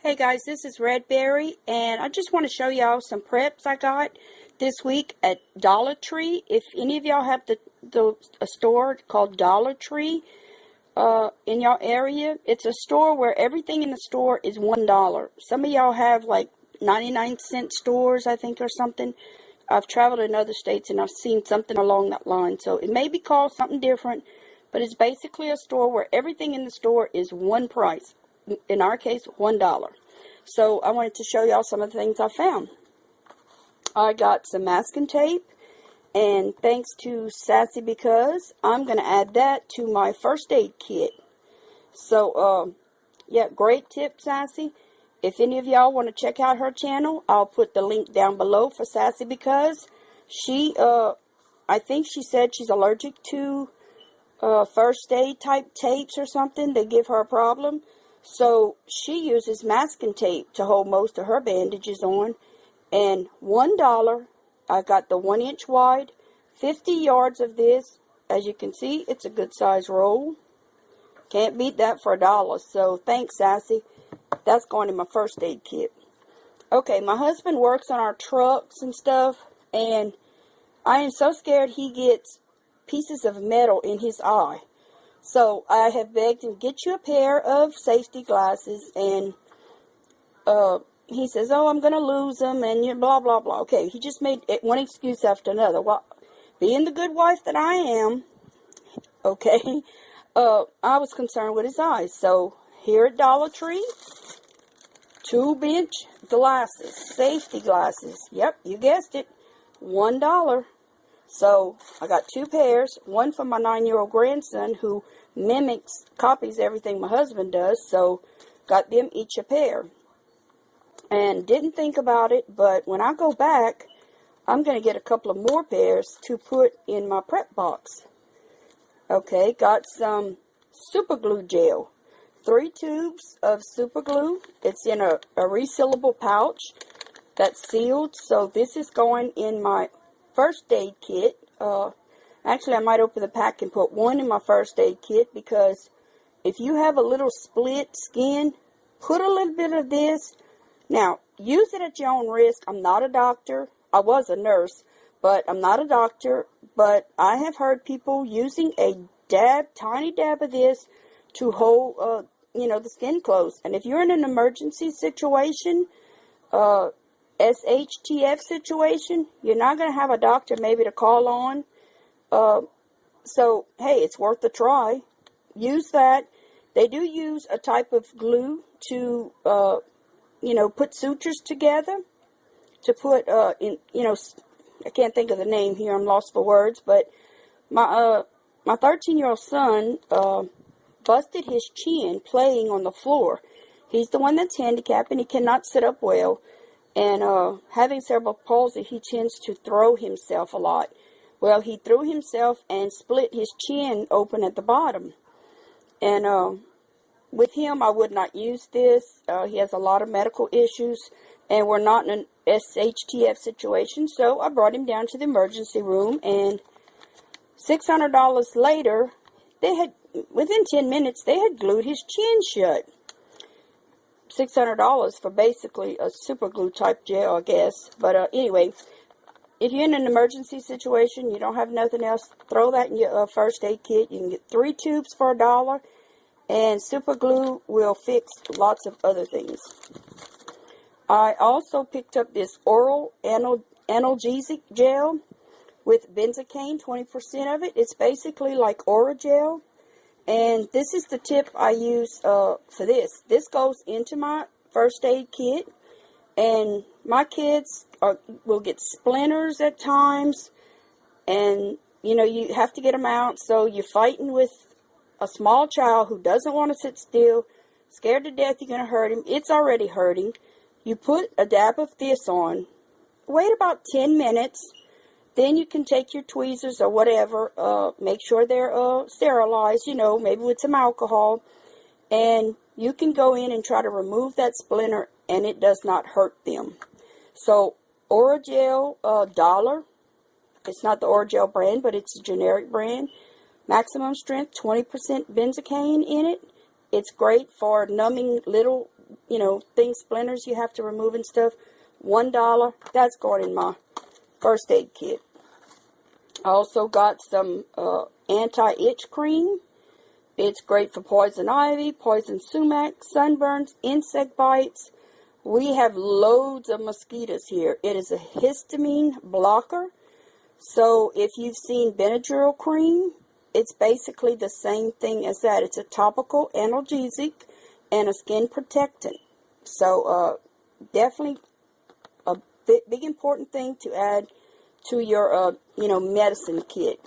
Hey guys, this is Redberry, and I just want to show y'all some preps I got this week at Dollar Tree. If any of y'all have a store called Dollar Tree in y'all area, it's a store where everything in the store is $1. Some of y'all have like 99-cent stores, I think, or something. I've traveled in other states and I've seen something along that line, so it may be called something different, but it's basically a store where everything in the store is one price. In our case, $1. So I wanted to show y'all some of the things I found. I got some masking tape, and thanks to Sassy Because, I'm going to add that to my first aid kit. So, yeah, great tip, Sassy. If any of y'all want to check out her channel, I'll put the link down below for Sassy Because. She, I think she said she's allergic to first aid type tapes or something. They give her a problem. So she uses masking tape to hold most of her bandages on. And $1, I got the 1-inch wide, 50 yards of this. As you can see, it's a good size roll. Can't beat that for $1. So thanks, Sassy. That's going in my first aid kit. Okay, my husband works on our trucks and stuff, and I am so scared he gets pieces of metal in his eye. So I have begged him, get you a pair of safety glasses, and he says, oh, I'm going to lose them, and you blah, blah, blah. Okay, he just made one excuse after another. Well, being the good wife that I am, okay, I was concerned with his eyes. So here at Dollar Tree, 2-inch glasses, safety glasses. Yep, you guessed it, $1. So I got 2 pairs, one for my 9-year-old grandson who copies everything my husband does, so got them each a pair. And didn't think about it, but when I go back, I'm going to get a couple of more pairs to put in my prep box. Okay, got some super glue gel. 3 tubes of super glue. It's in a resealable pouch that's sealed, so this is going in my first aid kit. Actually, I might open the pack and put one in my first aid kit, because if you have a little split skin, put a little bit of this. Now, use it at your own risk. I'm not a doctor. I was a nurse, but I'm not a doctor. But I have heard people using a tiny dab of this to hold, the skin close. And if you're in an emergency situation, SHTF situation, you're not going to have a doctor maybe to call on. So, hey, it's worth a try. Use that. They do use a type of glue to, put sutures together. To put, I can't think of the name here. I'm lost for words. But my 13-year-old son busted his chin playing on the floor. He's the one that's handicapped and he cannot sit up well. And having cerebral palsy, he tends to throw himself a lot. Well, he threw himself and split his chin open at the bottom. And with him, I would not use this. He has a lot of medical issues, and we're not in an SHTF situation. So I brought him down to the emergency room, and $600 later, within 10 minutes, they had glued his chin shut. $600 for basically a super glue type gel, I guess. But anyway, if you're in an emergency situation, you don't have nothing else, throw that in your first aid kit. You can get 3 tubes for $1, and super glue will fix lots of other things. I also picked up this oral analgesic gel with benzocaine, 20% of it. It's basically like Oragel. And this is the tip I use for this. This goes into my first aid kit. And my kids will get splinters at times. And, you have to get them out. So you're fighting with a small child who doesn't want to sit still, scared to death you're going to hurt him. It's already hurting. You put a dab of this on. Wait about 10 minutes. Then you can take your tweezers or whatever, make sure they're sterilized, maybe with some alcohol. And you can go in and try to remove that splinter, and it does not hurt them. So, Oragel, $1. It's not the Oragel brand, but it's a generic brand. Maximum strength, 20% benzocaine in it. It's great for numbing little things, splinters you have to remove and stuff. $1. That's going in my first aid kit. I also got some anti-itch cream. It's great for poison ivy, poison sumac, sunburns, insect bites. We have loads of mosquitoes here. It is a histamine blocker. So if you've seen Benadryl cream, it's basically the same thing as that. It's a topical analgesic and a skin protectant. So definitely a big important thing to add to your medicine kit.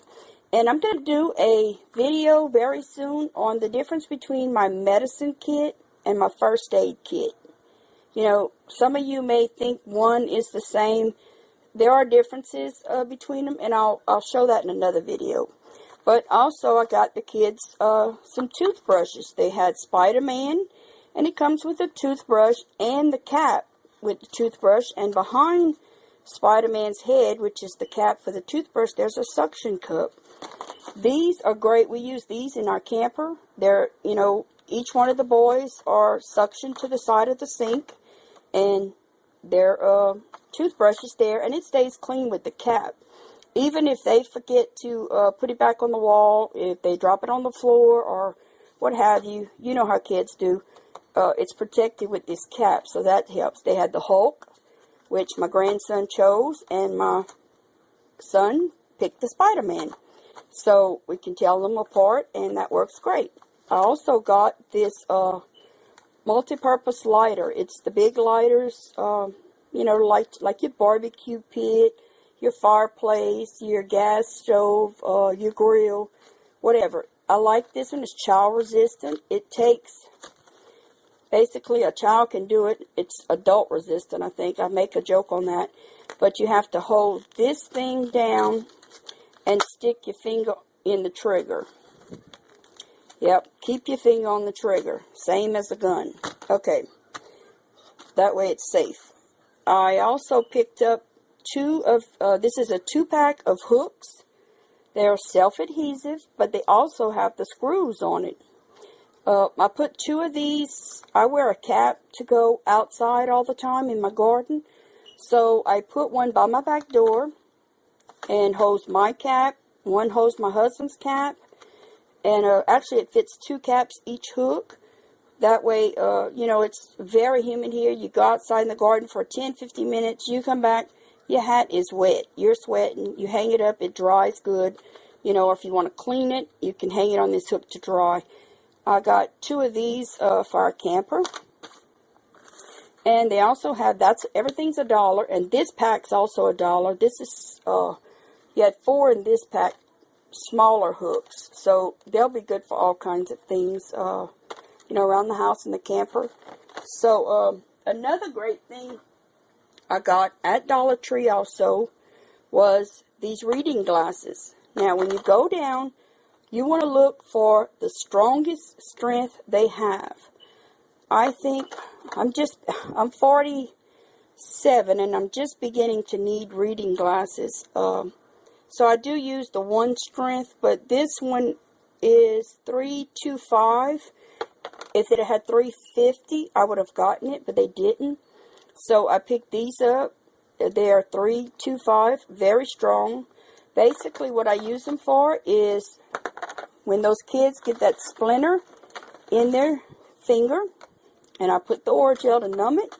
And I'm going to do a video very soon on the difference between my medicine kit and my first aid kit. Some of you may think one is the same. There are differences between them, and I'll show that in another video. But also I got the kids some toothbrushes. They had Spiderman, and it comes with a toothbrush and the cap with the toothbrush. And behind Spiderman's head, which is the cap for the toothbrush, there's a suction cup. These are great. We use these in our camper. They're, each one of the boys are suctioned to the side of the sink, and their toothbrush is there, and it stays clean with the cap. Even if they forget to put it back on the wall, if they drop it on the floor or what have you, you know how kids do, it's protected with this cap, so that helps. They had the Hulk, which my grandson chose, and my son picked the Spider-Man. So we can tell them apart, and that works great. I also got this MultiPurpose Lighter. It's the big lighters, like your barbecue pit, your fireplace, your gas stove, your grill, whatever. I like this one. It's child resistant. It takes, basically a child can do it. It's adult resistant, I think. I make a joke on that. But you have to hold this thing down and stick your finger in the trigger. Yep, keep your finger on the trigger. Same as a gun. Okay, that way it's safe. I also picked up this is a 2-pack of hooks. They're self-adhesive, but they also have the screws on it. I put 2 of these. I wear a cap to go outside all the time in my garden. So I put one by my back door and holds my cap. One holds my husband's cap. And actually it fits 2 caps each hook. That way, it's very humid here. You go outside in the garden for 10-15 minutes. You come back, your hat is wet. You're sweating. You hang it up. It dries good. Or if you want to clean it, you can hang it on this hook to dry. I got 2 of these for our camper. And they also have, everything's $1. And this pack's also $1. This is, you had 4 in this pack, smaller hooks. So they'll be good for all kinds of things, around the house in the camper. So another great thing I got at Dollar Tree also was these reading glasses. Now when you go down, you want to look for the strongest strength they have. I think I'm 47 and I'm just beginning to need reading glasses. So I do use the 1 strength, but this one is 325. If it had 350, I would have gotten it, but they didn't. So I picked these up. They are 325, very strong. Basically what I use them for is when those kids get that splinter in their finger, and I put the Orajel to numb it,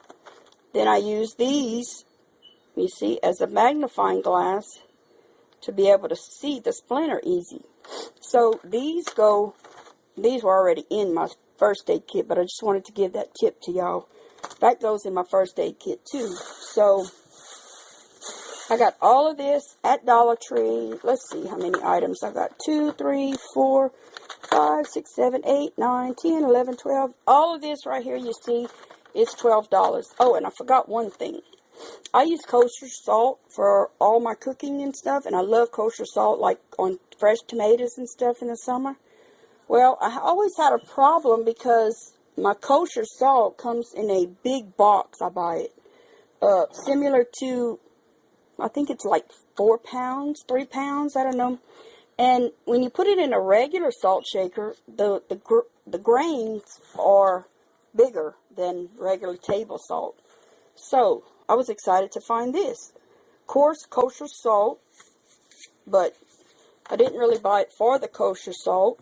then I use these, you see, as a magnifying glass to be able to see the splinter easy. So these were already in my first aid kit, but I just wanted to give that tip to y'all. That goes in my first aid kit too. So I got all of this at Dollar Tree. Let's see how many items I got. 2, 3, 4, 5, 6, 7, 8, 9, 10, 11, 12. All of this right here you see is $12. Oh, and I forgot one thing. I use kosher salt for all my cooking and stuff, and I love kosher salt, like on fresh tomatoes and stuff in the summer. Well, I always had a problem because my kosher salt comes in a big box. I buy it. Similar to, I think it's like 4 pounds, 3 pounds, I don't know. And when you put it in a regular salt shaker, the grains are bigger than regular table salt. So I was excited to find this. Coarse kosher salt, but I didn't really buy it for the kosher salt.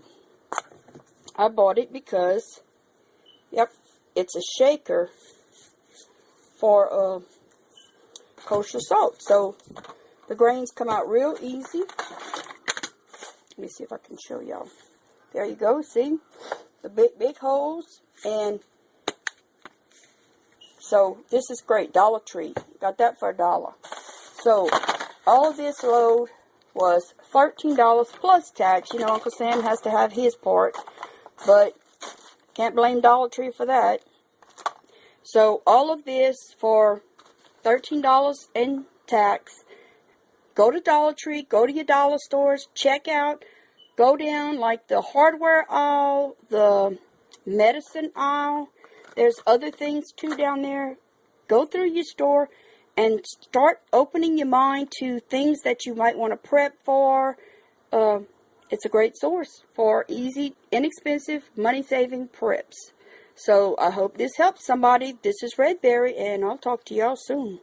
I bought it because, yep, it's a shaker for kosher salt. So the grains come out real easy. Let me see if I can show y'all. There you go, see? The big holes. And so this is great. Dollar Tree. Got that for $1. So all of this load was $13 plus tax. You know, Uncle Sam has to have his part. But can't blame Dollar Tree for that. So all of this for $13 in tax. Go to Dollar Tree. Go to your dollar stores. Check out. Go down like the hardware aisle, the medicine aisle. There's other things too down there. Go through your store and start opening your mind to things that you might want to prep for. It's a great source for easy, inexpensive, money-saving preps. So I hope this helps somebody. This is Red Berry, and I'll talk to y'all soon.